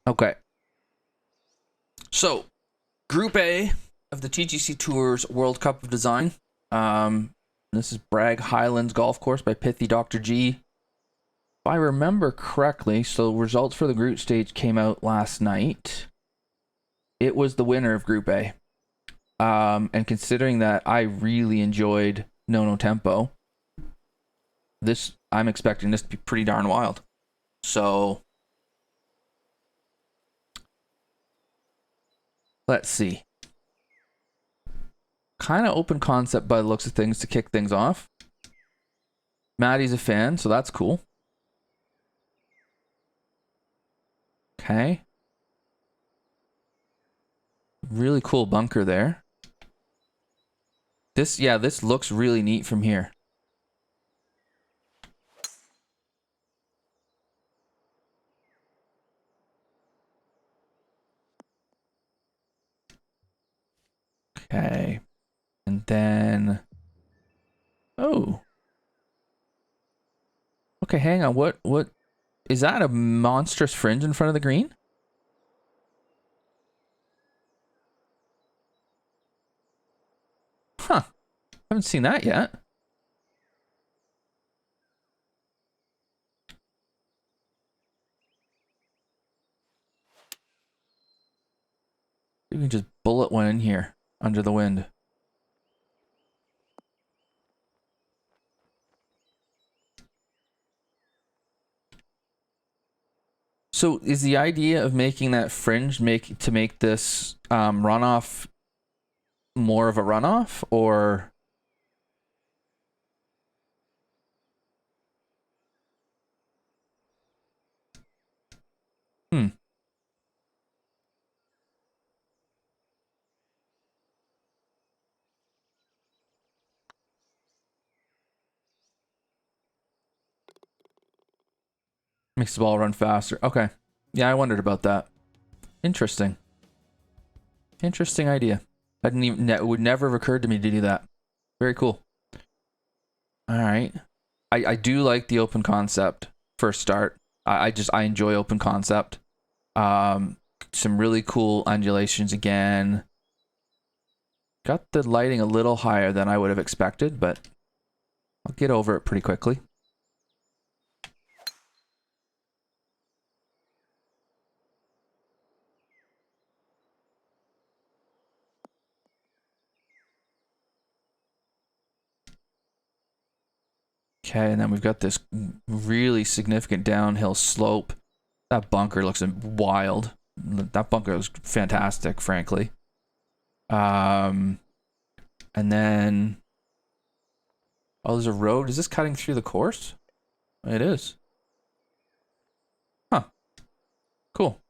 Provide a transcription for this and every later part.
Okay. So, Group A of the TGC Tours World Cup of Design. This is Bragg Highlands Golf Course by PithyDoctorG. If I remember correctly, so results for the group stage came out last night. It was the winner of Group A. And considering that I really enjoyed No Tempo, I'm expecting this to be pretty darn wild. So let's see. Kind of open concept by the looks of things to kick things off. Maddie's a fan, so that's cool. Okay. Really cool bunker there. This looks really neat from here. Okay. And then... Oh. Okay, hang on. What... Is that a monstrous fringe in front of the green? Huh. Haven't seen that yet. You can just bullet one in here under the wind. So is the idea of making that fringe to make this runoff more of a runoff, or? Makes the ball run faster. Okay. Yeah, I wondered about that. Interesting. Interesting idea. I didn't even... It would never have occurred to me to do that. Very cool. All right. I do like the open concept for a start. I enjoy open concept. Some really cool undulations again. Got the lighting a little higher than I would have expected, but I'll get over it pretty quickly. Okay, and then we've got this really significant downhill slope. That bunker looks wild. That bunker looks fantastic, frankly. And then... Oh, there's a road. Is this cutting through the course? It is. Huh. Cool.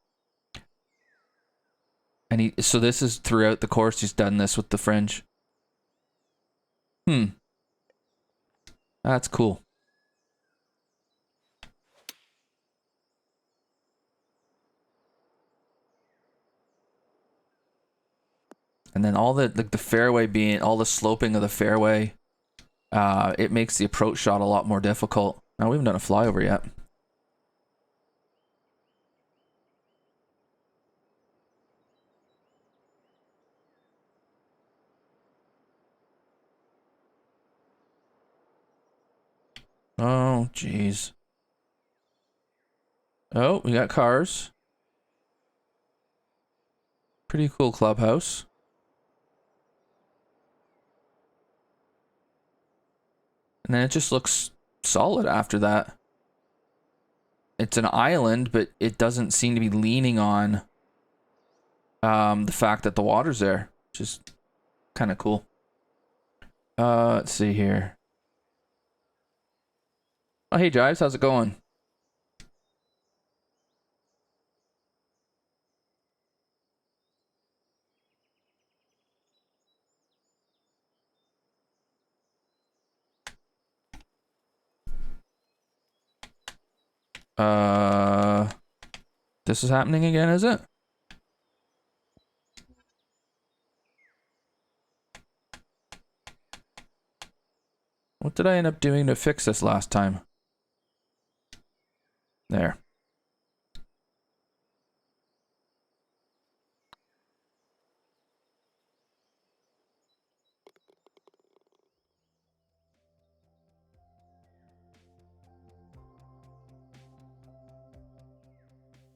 And so this is throughout the course. He's done this with the fringe. That's cool. And then all the fairway being, all the sloping of the fairway, it makes the approach shot a lot more difficult. Now, we haven't done a flyover yet. Oh, jeez. Oh, we got cars. Pretty cool clubhouse. And then it just looks solid after that. It's an island, but it doesn't seem to be leaning on the fact that the water's there. Just kind of cool. Let's see here. Oh, hey, Jives, how's it going? This is happening again, is it? What did I end up doing to fix this last time? There.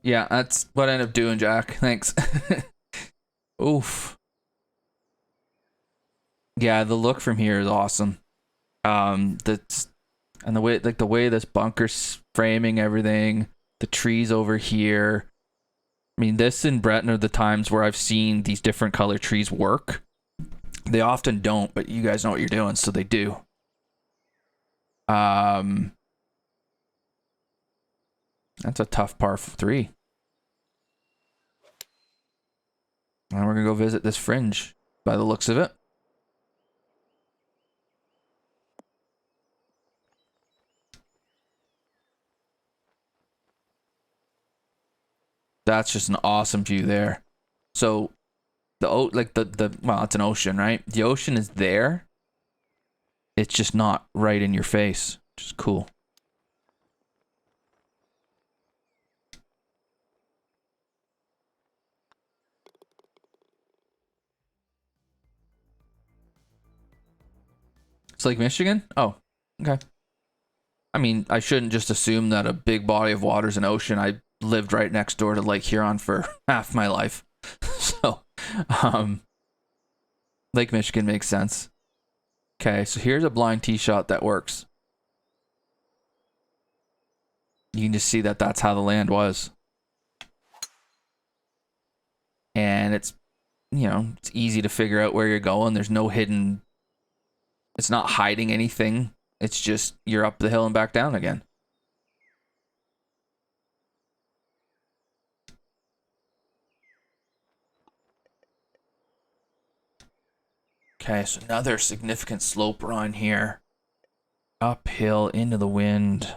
Yeah, that's what I ended up doing, Jack. Thanks. Oof. Yeah, the look from here is awesome. That's and the way the way this bunker's framing everything, the trees over here. I mean, this and Breton are the times where I've seen these different color trees work. They often don't, but you guys know what you're doing, so they do. That's a tough par 3. And we're gonna go visit this fringe by the looks of it. That's just an awesome view there. So well, it's an ocean, right? The ocean is there. It's just not right in your face, which is cool. It's Lake Michigan? Oh, okay. I mean, I shouldn't just assume that a big body of water is an ocean. I lived right next door to Lake Huron for half my life. So, Lake Michigan makes sense. Okay, so here's a blind tee shot that works. You can just see that that's how the land was. And it's, it's easy to figure out where you're going. There's no hidden, it's not hiding anything. It's just you're up the hill and back down again. Okay, so another significant slope run here. Uphill into the wind.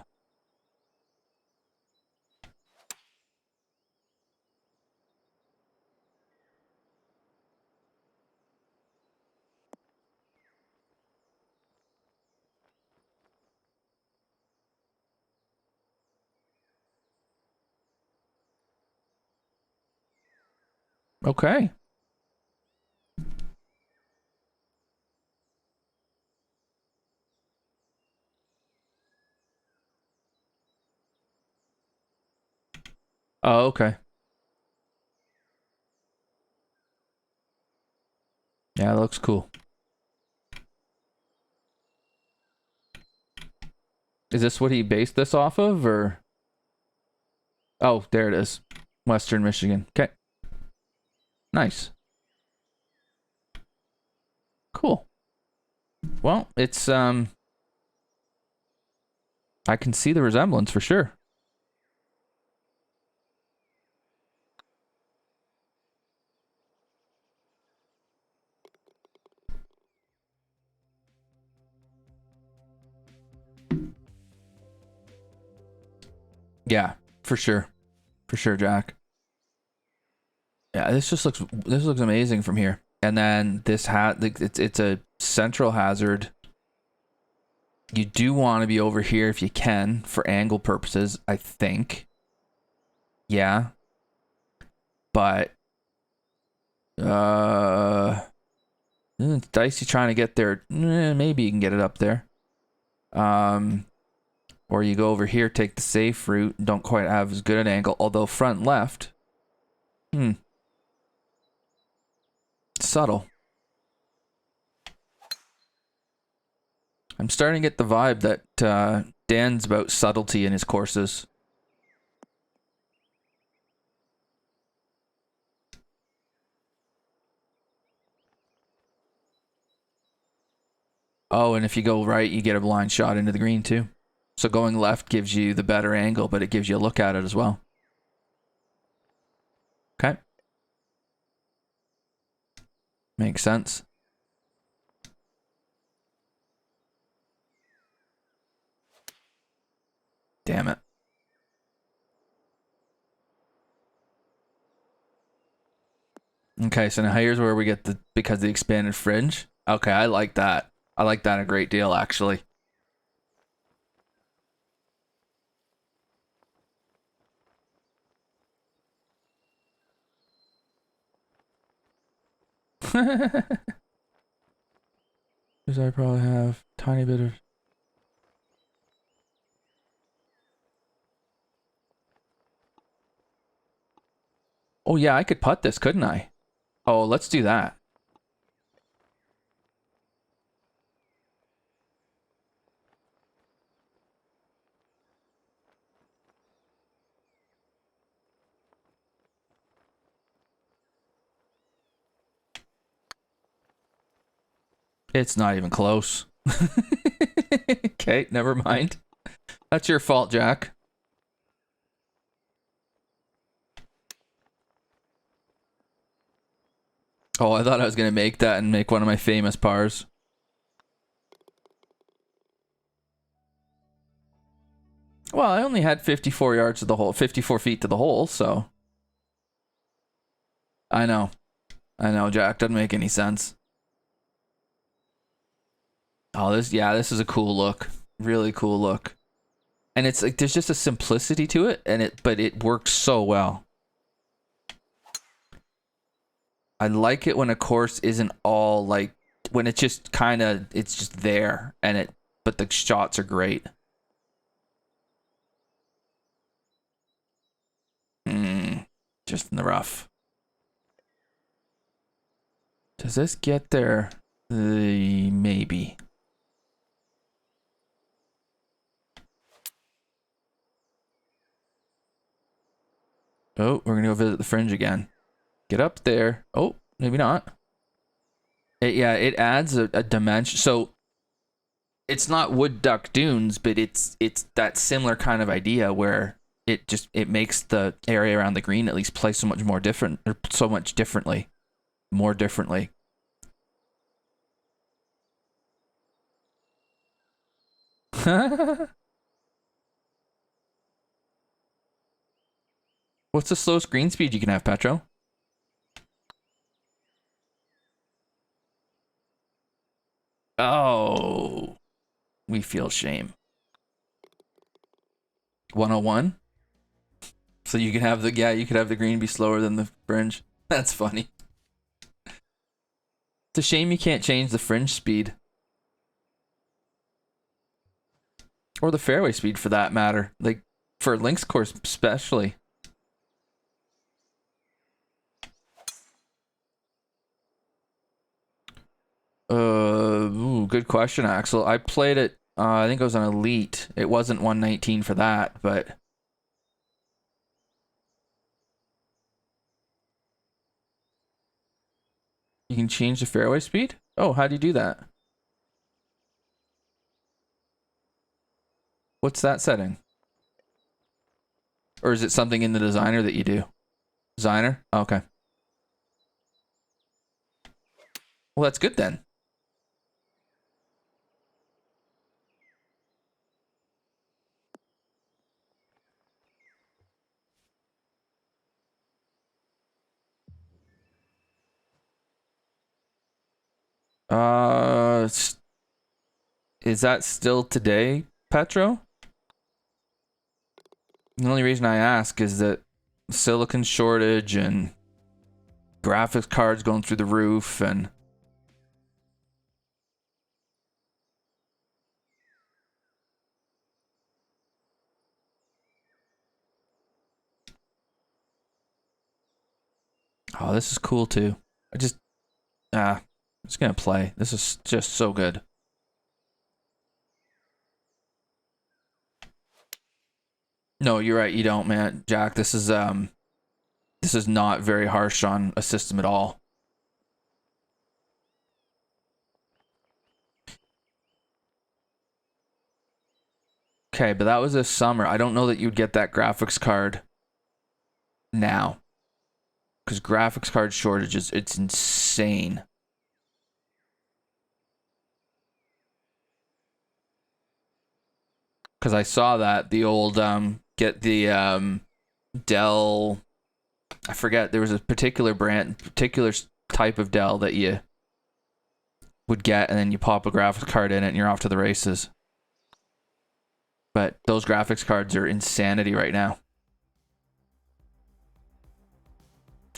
Okay. Oh, okay. Yeah, that looks cool. Is this what he based this off of, or? Oh, there it is. Western Michigan. Okay. Nice. Cool. Well, it's, I can see the resemblance for sure. Yeah, for sure. For sure, Jack. Yeah, this looks amazing from here. And then this it's a central hazard. You do want to be over here if you can for angle purposes, I think. Yeah. But it's dicey trying to get there. Maybe you can get it up there. Or you go over here, take the safe route, don't quite have as good an angle, although front left. Subtle. I'm starting to get the vibe that Dan's about subtlety in his courses. Oh, and if you go right, you get a blind shot into the green too. So going left gives you the better angle, but it gives you a look at it as well. Okay. Makes sense. Damn it. Okay, so now here's where we get because the expanded fringe. Okay, I like that. I like that a great deal, actually. Because I probably have a tiny bit of... Oh yeah, I could putt this, couldn't I? Oh, let's do that. It's not even close. Okay, never mind. That's your fault, Jack. Oh, I thought I was going to make that and make one of my famous pars. Well, I only had 54 yards to the hole, 54 feet to the hole, so. I know, Jack. Doesn't make any sense. Oh, this is a cool look. Really cool look. And it's like, there's just a simplicity to it, but it works so well. I like it when a course isn't all like, when it's just it's just there, but the shots are great. Just in the rough. Does this get there? Maybe. Oh, we're gonna go visit the fringe again. Get up there. Oh, maybe not. It adds a dimension. So it's not wood duck dunes, but it's that similar kind of idea where it makes the area around the green at least play so much more different, or so much differently, more differently. What's the slowest green speed you can have, Petro? Oh, we feel shame. 101? So you can have you could have the green be slower than the fringe. That's funny. It's a shame you can't change the fringe speed. Or the fairway speed for that matter. Like, for a links course especially. Good question, Axel. I played it, I think it was on Elite. It wasn't 119 for that, but... You can change the fairway speed? Oh, how do you do that? What's that setting? Or is it something in the designer that you do? Designer? Okay. Well, that's good then. Is that still today, Petro? The only reason I ask is that silicon shortage and graphics cards going through the roof and... Oh, this is cool too. I'm just gonna play. This is just so good. No, you're right. You don't, man. Jack, this is not very harsh on a system at all. Okay, but that was this summer. I don't know that you'd get that graphics card now. Because graphics card shortages, it's insane. Because I saw that the old get the Dell, I forget, there was a particular brand, particular type of Dell that you would get, and then you pop a graphics card in it and you're off to the races. But those graphics cards are insanity right now.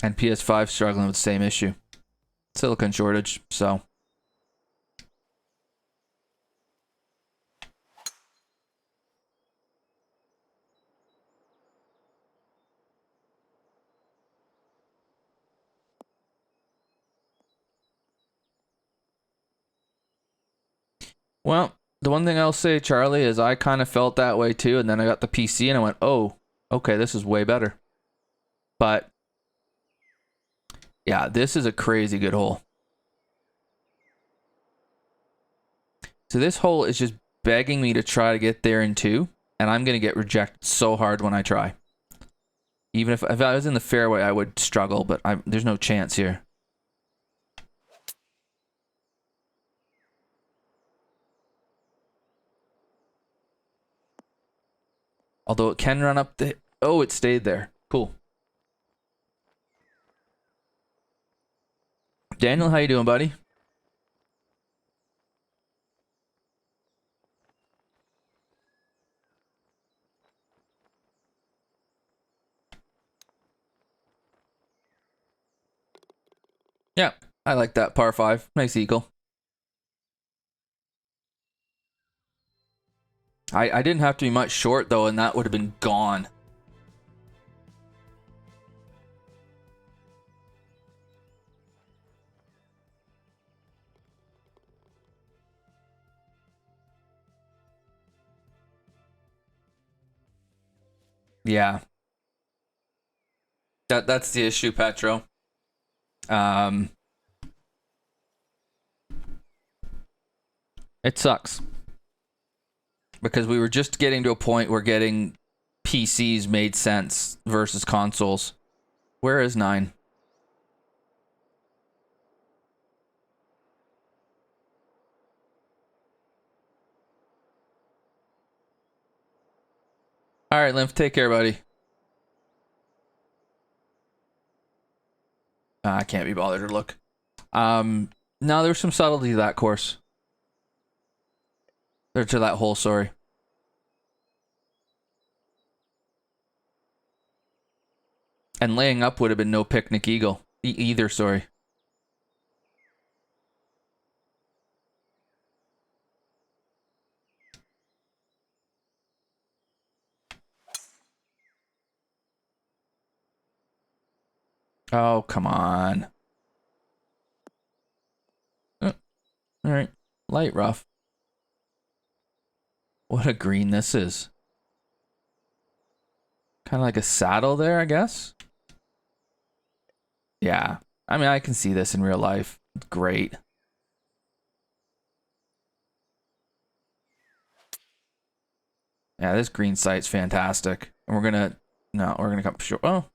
And PS5 struggling with the same issue. Silicon shortage, so. Well, the one thing I'll say, Charlie, is I kind of felt that way too, and then I got the PC and I went, oh, okay, this is way better. But yeah, this is a crazy good hole. So this hole is just begging me to try to get there in 2, and I'm going to get rejected so hard when I try. Even if I was in the fairway, I would struggle, but there's no chance here. Although it can run up the... Oh, it stayed there. Cool. Daniel, how you doing, buddy? Yeah, I like that par 5. Nice eagle. I didn't have to be much short, though, and that would have been gone. Yeah. That's the issue, Petro. It sucks. Because we were just getting to a point where getting PCs made sense versus consoles. Where is 9? All right, Lymph, take care, buddy. I can't be bothered to look. No, there's some subtlety to that course. Or to that hole, sorry. And laying up would have been no picnic eagle. Either, sorry. Oh, come on. Oh, all right. Light rough. What a green this is. Kind of like a saddle there, I guess. Yeah. I mean, I can see this in real life. It's great. Yeah, this green site's fantastic. And we're gonna... No, we're gonna come short. Oh.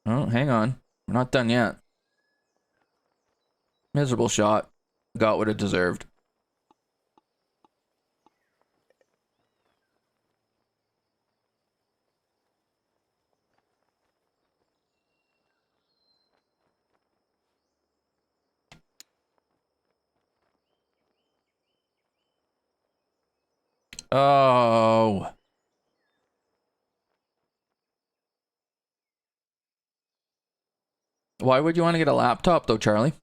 Oh, hang on. We're not done yet. Miserable shot. Got what it deserved. Oh. Why would you want to get a laptop, though, Charlie?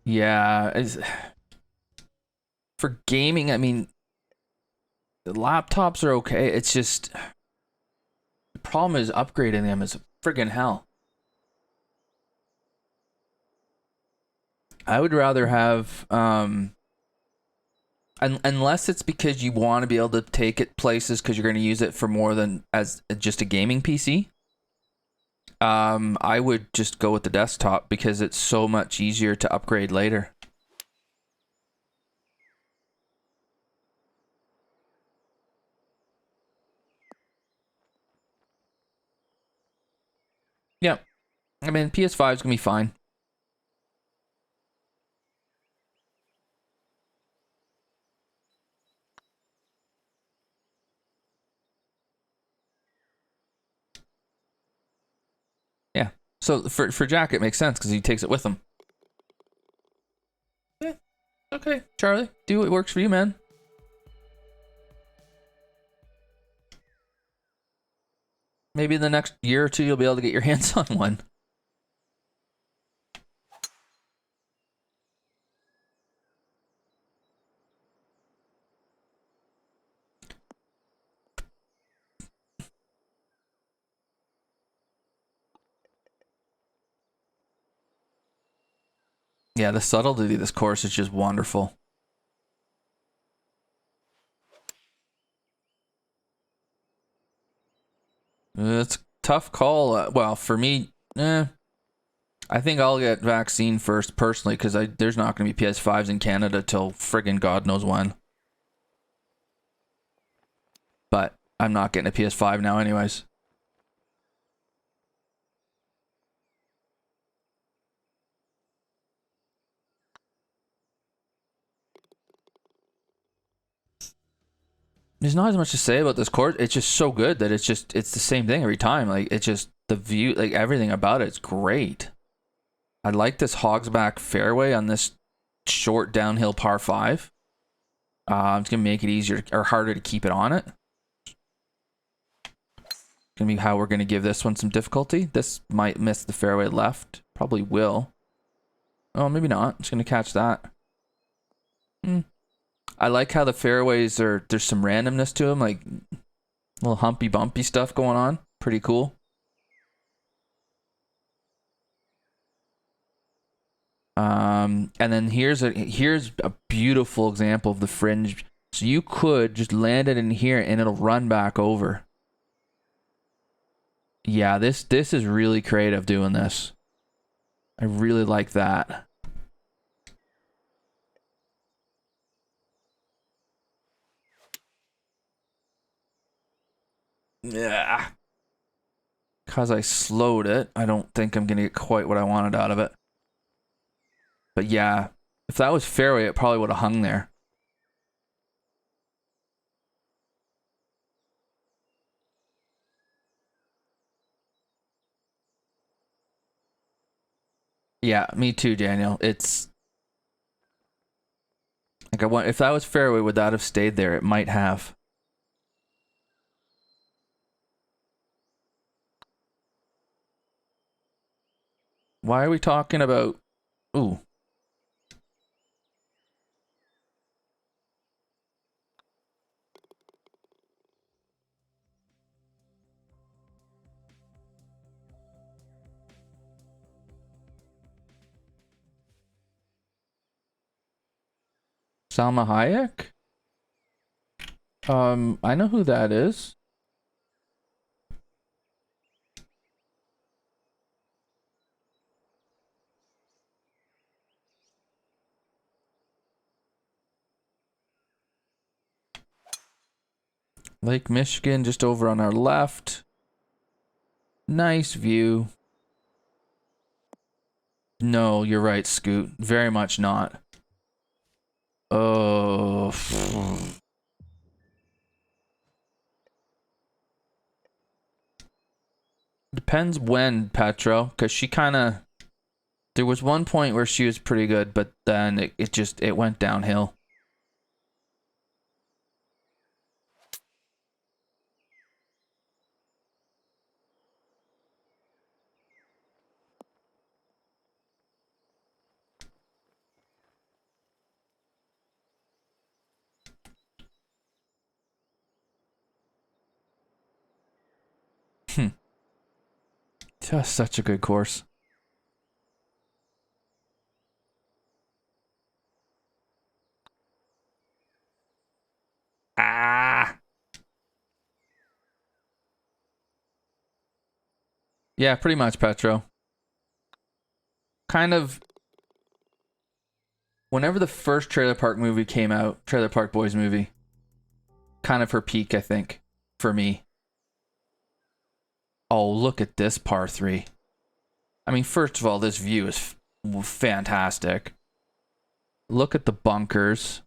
Yeah. For gaming, I mean... The laptops are okay. It's just... The problem is upgrading them is friggin' hell. I would rather have... unless it's because you want to be able to take it places because you're going to use it for more than as just a gaming PC. I would just go with the desktop because it's so much easier to upgrade later. Yeah. I mean, PS5 is going to be fine. Yeah. So for Jack, it makes sense because he takes it with him. Yeah. Okay, Charlie. Do what works for you, man. Maybe in the next year or two, you'll be able to get your hands on one. Yeah, the subtlety of this course is just wonderful. It's a tough call. Well, for me, I think I'll get vaccine first personally because there's not going to be PS5s in Canada till friggin' God knows when. But I'm not getting a PS5 now anyways. There's not as much to say about this course. It's just so good that it's the same thing every time. Like, it's just the view, like everything about it's great. I like this Hogsback fairway on this short downhill par 5. It's gonna make it easier or harder to keep it on it. Gonna be how we're gonna give this one some difficulty. This might miss the fairway left. Probably will. Oh, maybe not. It's gonna catch that. I like how the fairways there's some randomness to them, like little humpy bumpy stuff going on. Pretty cool. And then here's a beautiful example of the fringe. So you could just land it in here and it'll run back over. Yeah, this is really creative doing this. I really like that. Yeah. Because I slowed it, I don't think I'm going to get quite what I wanted out of it. But yeah, if that was fairway, it probably would have hung there. Yeah, me too, Daniel. It's like if that was fairway, would that have stayed there? It might have. Why are we talking about? Ooh. Salma Hayek? I know who that is. Lake Michigan, just over on our left. Nice view. No, you're right, Scoot. Very much not. Oh. Depends when, Petro, because she kind of... There was one point where she was pretty good, but then it went downhill. Just such a good course. Ah. Yeah, pretty much, Petro. Kind of... Whenever the first Trailer Park movie came out, Trailer Park Boys movie, kind of her peak, I think, for me. Oh, look at this par 3. I mean, first of all, this view is fantastic. Look at the bunkers.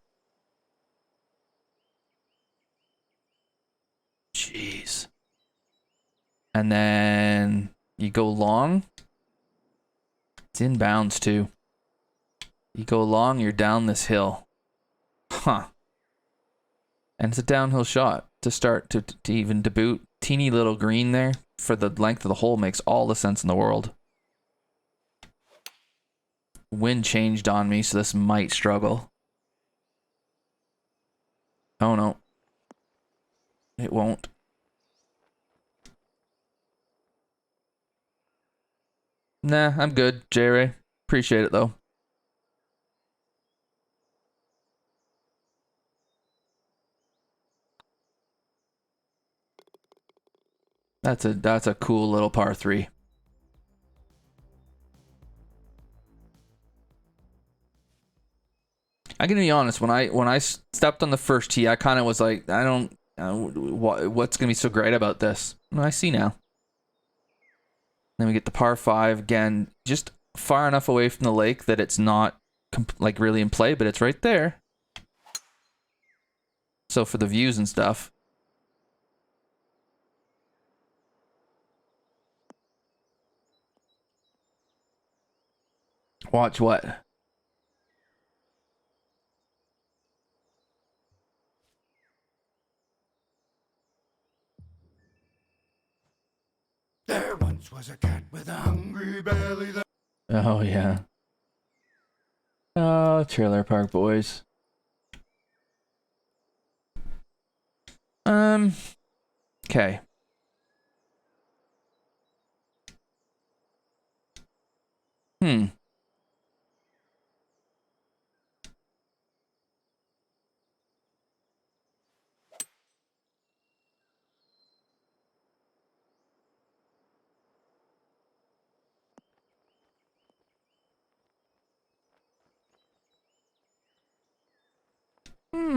Jeez. And then you go long. It's inbounds too. You go long, you're down this hill. Huh. And it's a downhill shot to start, to even to boot. Teeny little green there for the length of the hole makes all the sense in the world. Wind changed on me, so this might struggle. Oh no. It won't. Nah, I'm good, J-Ray. Appreciate it though. That's a cool little par 3. I'm gonna be honest. When I stepped on the first tee, I kind of was like, I don't. What's gonna be so great about this? Well, I see now. Then we get the par 5 again, just far enough away from the lake that it's not like really in play, but it's right there. So for the views and stuff. Watch what? There once was a cat with a hungry belly. Oh yeah. Oh, Trailer Park Boys. Okay.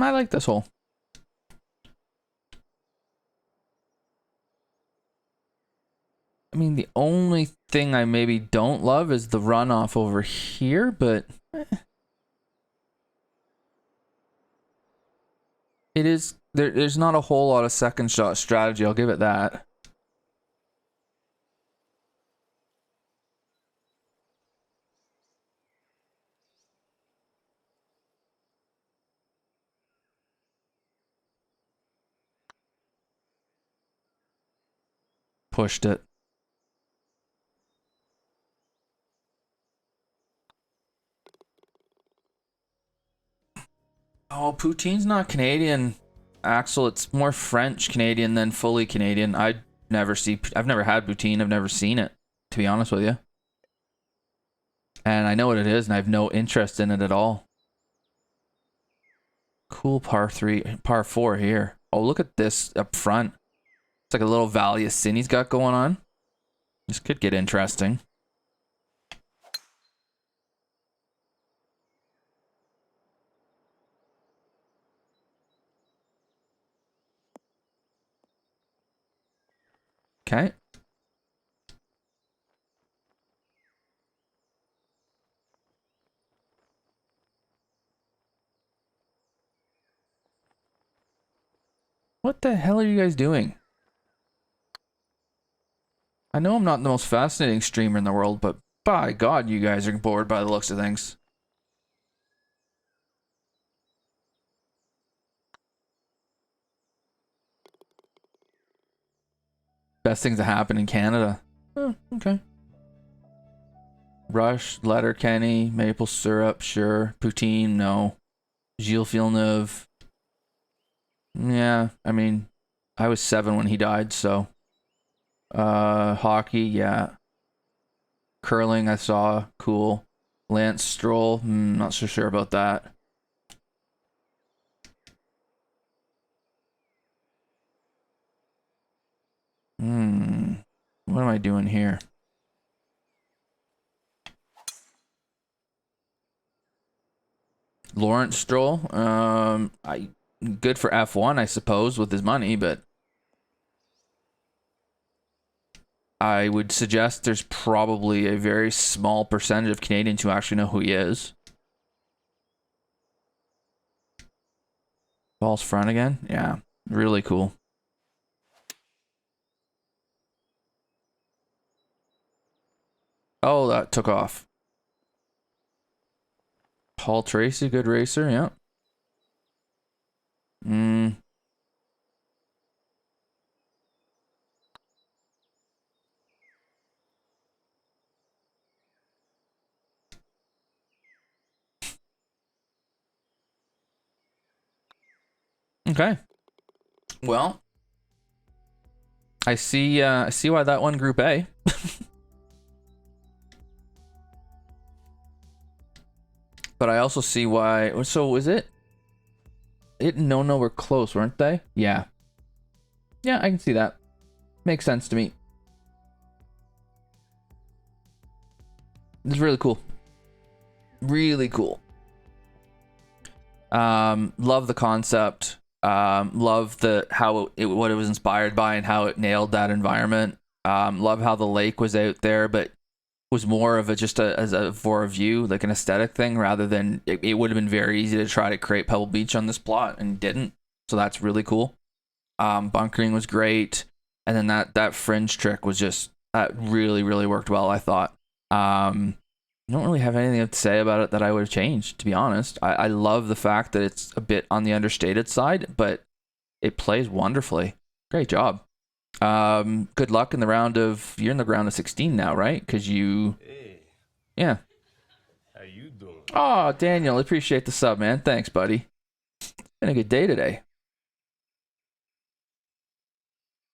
I like this hole. I mean, the only thing I maybe don't love is the runoff over here, but it is there's not a whole lot of second shot strategy, I'll give it that. Pushed it. Oh, poutine's not Canadian, Axel. It's more French Canadian than fully Canadian. I've never had poutine. I've never seen it, to be honest with you. And I know what it is, and I have no interest in it at all. Cool par 4 here. Oh, look at this up front. It's like a little Valley of Sin he's got going on. This could get interesting. Okay. What the hell are you guys doing? I know I'm not the most fascinating streamer in the world, but by God, you guys are bored by the looks of things. Best things that happen in Canada. Oh, okay. Rush, Letterkenny, maple syrup, sure. Poutine, no. Gilles Villeneuve. Yeah, I mean, I was 7 when he died, so. Hockey, yeah. Curling, I saw. Cool. Lance Stroll, not so sure about that. What am I doing here? Lawrence Stroll, good for F1, I suppose, with his money, but I would suggest there's probably a very small percentage of Canadians who actually know who he is. False front again? Yeah, really cool. Oh, that took off. Paul Tracy, good racer, yeah. Okay. Well, I see why that won Group A. But I also see why. So was it? It and No were close, weren't they? Yeah. Yeah, I can see that. Makes sense to me. It's really cool. Really cool. Love the concept. Love what it was inspired by and how it nailed that environment. Love how the lake was out there, but was more of for a view, like an aesthetic thing, rather than it would have been very easy to try to create Pebble Beach on this plot and didn't. So that's really cool. Bunkering was great, and then that fringe trick was just really, really worked well, I thought. I don't really have anything to say about it that I would have changed, to be honest. I love the fact that it's a bit on the understated side, but it plays wonderfully. Great job. Good luck in the you're in the round of 16 now, right? Because Hey, yeah. how you doing? Oh, Daniel, I appreciate the sub, man. Thanks, buddy. Been a good day today.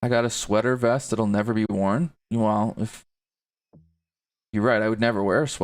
I got a sweater vest that'll never be worn. Well, if you're right, I would never wear a sweater.